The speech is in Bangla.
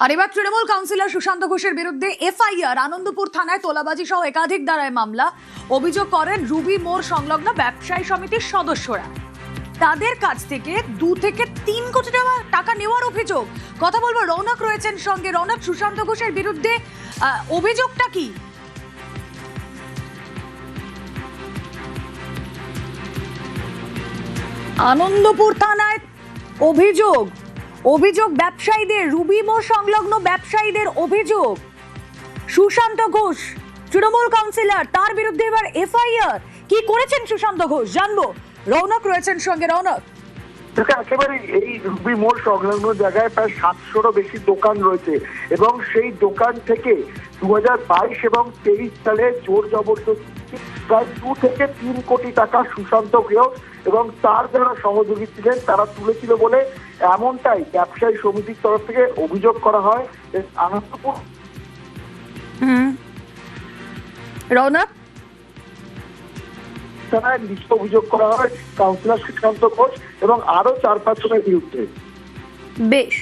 আর এবার তৃণমূল কাউন্সিলর সুশান্ত ঘোষের বিরুদ্ধে এফআইআর। আনন্দপুর থানায় তোলাবাজি সহ একাধিক ধারায় মামলা। অভিযোগ করেন রুবি মোড় সংলগ্ন ব্যবসায়ী সমিতির সদস্যরা তাদের কাছ থেকে 2 থেকে 3 কোটি টাকা নেওয়ার অভিযোগ। কথা বলবো, রৌনক রয়েছেন সঙ্গে। রৌনক, সুশান্ত ঘোষের বিরুদ্ধে অভিযোগটা কি? আনন্দপুর থানায় অভিযোগ ব্যবসায়ীদের, রুবি মোড় সংলগ্ন ব্যবসায়ীদের অভিযোগ। সুশান্ত ঘোষ তৃণমূল কাউন্সিলর, তার বিরুদ্ধে এবার এফআইআর। কি করেছেন সুশান্ত ঘোষ জানবো। রৌনক রয়েছেন সঙ্গে। রৌনক, একেবারে এই রুবি মোড় সংলগ্ন জায়গায় প্রায় 700রও বেশি দোকান রয়েছে এবং সেই দোকান থেকে 2022 এবং 23 সালে জোর জবরদস্তি প্রায় 2 থেকে 3 কোটি টাকা সুশান্ত ঘোষ এবং তার যারা সহযোগী ছিলেন তারা তুলেছিল বলে এমনটাই ব্যবসায়ী সমিতির তরফ থেকে অভিযোগ করা হয়। আনন্দপুর রৌনক, থানায় লিখিত অভিযোগ করা হয় কাউন্সিলর সুশান্ত ঘোষ এবং আরো 4-5 জনের বিরুদ্ধে। বেশ।